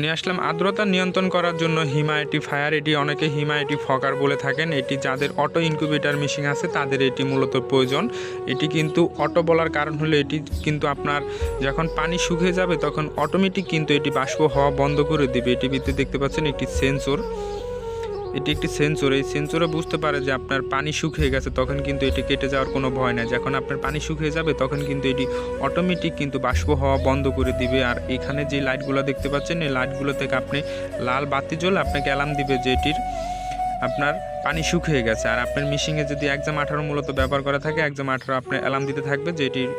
নিয়ে আসলাম আর্দ্রতা নিয়ন্ত্রণ করার জন্য হিউমিডিফায়ার। এটি অনেকে হিউমিডিফায়ার বলে থাকেন। এটি যাদের অটো ইনকিউবেটর মেশিন আছে তাদের এটি মূলত প্রয়োজন। এটি কিন্তু অটো বলার কারণ হলো এটি কিন্তু আপনার যখন পানি শুকিয়ে যাবে তখন অটোমেটিক কিন্তু এটি বাষ্প হওয়া বন্ধ করে দিবে। এটির ভিতরে দেখতে পাচ্ছেন একটি সেন্সর, এটি একটি সেন্সর। এই সেন্সরে বুঝতে পারে যে আপনার পানি শুকিয়ে গেছে, তখন কিন্তু এটি কেটে যাওয়ার কোনো ভয় নাই। যখন আপনার পানি শুকিয়ে যাবে তখন কিন্তু এটি অটোমেটিক কিন্তু বাষ্প হওয়া বন্ধ করে দিবে। আর এখানে যে লাইটগুলো দেখতে পাচ্ছেন এই লাইটগুলো থেকে আপনি লাল বাতি জ্বলে আপনাকে অ্যালার্ম দিবে যে এটির আপনার পানি শুকিয়ে গেছে। আর আপনার মেশিনে যদি 118 মূলত ব্যবহার করা থাকে 118 আপনার অ্যালার্ম দিতে থাকবে যে এটির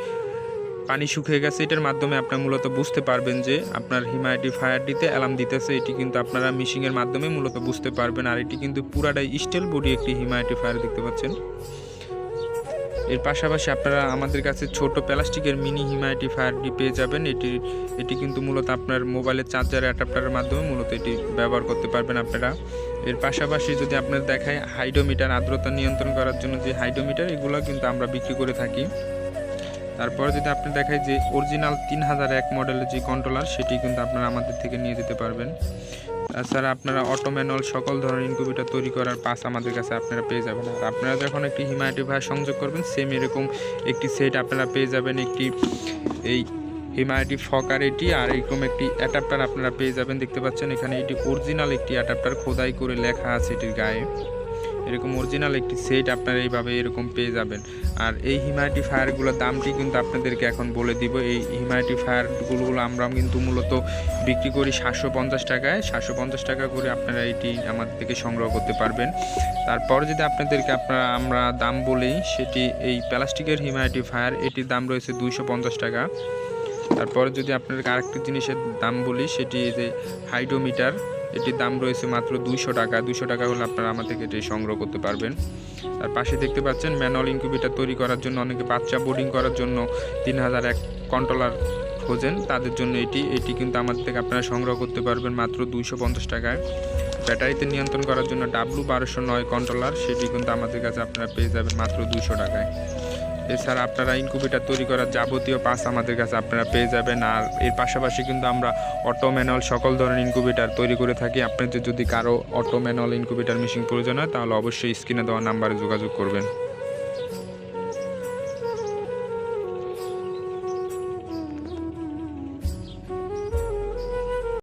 পানি শুকিয়ে গেছে। এটার মাধ্যমে আপনার মূলত বুঝতে পারবেন যে আপনার হিউমিডিফায়ারটিতে অ্যালার্ম দিতেছে। এটি কিন্তু আপনারা মেশিনের মাধ্যমে মূলত বুঝতে পারবেন। আর এটি কিন্তু পুরাটাই স্টিল বডি একটি হিউমিডিফায়ার দেখতে পাচ্ছেন। এর পাশাপাশি আপনারা আমাদের কাছে ছোট প্লাস্টিকের মিনি হিউমিডিফায়ারটি পেয়ে যাবেন। এটি কিন্তু মূলত আপনার মোবাইলের চার্জার অ্যাডাপ্টারের মাধ্যমে মূলত এটি ব্যবহার করতে পারবেন আপনারা। এর পাশাপাশি যদি আপনার দেখায় হাইড্রোমিটার, আর্দ্রতা নিয়ন্ত্রণ করার জন্য যে হাইড্রোমিটার, এগুলো কিন্তু আমরা বিক্রি করে থাকি। তারপরে যদি আপনি দেখায় যে অরিজিনাল 3001 মডেলের যে কন্ট্রোলার, সেটি কিন্তু আপনারা আমাদের থেকে নিয়ে যেতে পারবেন। তাছাড়া আপনারা অটো ম্যানুয়াল সকল ধরনের ইনকিউবেটর তৈরি করার পাস আমাদের কাছে আপনারা পেয়ে যাবেন। আর আপনারা যখন একটি হিউমিডিফায়ার সংযোগ করবেন সেম এরকম একটি সেট আপনারা পেয়ে যাবেন, একটি এই হিউমিডিফায়ার এটি। আর এরকম একটি অ্যাডাপ্টার আপনারা পেয়ে যাবেন। দেখতে পাচ্ছেন এখানে এটি অরিজিনাল একটি অ্যাডাপ্টার খোদাই করে লেখা আছে এটির গায়ে। এরকম অরিজিনাল একটি সেট আপনারা এইভাবে এরকম পেয়ে যাবেন। আর এই হিউমিডিফায়ারগুলোর দামটি কিন্তু আপনাদেরকে এখন বলে দিব। এই হিউমিডিফায়ারগুলো আমরা কিন্তু মূলত বিক্রি করি 750 টাকায়। 750 টাকা করে আপনারা এটি আমাদের থেকে সংগ্রহ করতে পারবেন। তারপর যদি আপনাদেরকে আমরা দাম বলি, সেটি এই প্লাস্টিকের হিউমিডিফায়ার এটির দাম রয়েছে 250 টাকা। তারপরে যদি আপনাদেরকে আরেকটি জিনিসের দাম বলি, সেটি যে হাইড্রোমিটার, এটির দাম রয়েছে মাত্র 200 টাকা। 200 টাকা হলে আপনারা আমার থেকে এটি সংগ্রহ করতে পারবেন। তার পাশে দেখতে পাচ্ছেন ম্যানুয়াল ইনকিউবেটর তৈরি করার জন্য অনেকে বাচ্চা বোর্ডিং করার জন্য 3001 কন্ট্রোলার খোঁজেন, তাদের জন্য এটি কিন্তু আমাদের থেকে আপনারা সংগ্রহ করতে পারবেন মাত্র 250 টাকায়। ব্যাটারিতে নিয়ন্ত্রণ করার জন্য W1209 কন্ট্রোলার, সেটি কিন্তু আমাদের কাছে আপনারা পেয়ে যাবেন মাত্র 200 টাকায়। এছাড়া আপনারা ইনকিউবেটর তৈরি করার যাবতীয় পাস আমাদের কাছে আপনারা পেয়ে যাবেন। আর এর পাশাপাশি কিন্তু আমরা অটো ম্যানুয়াল সকল ধরনের ইনকিউবেটর তৈরি করে থাকি। আপনাদের যদি কারো অটো ম্যানুয়াল ইনকিউবেটর মেশিন প্রয়োজন হয় তাহলে অবশ্যই স্ক্রিনে দেওয়া নাম্বারে যোগাযোগ করবেন।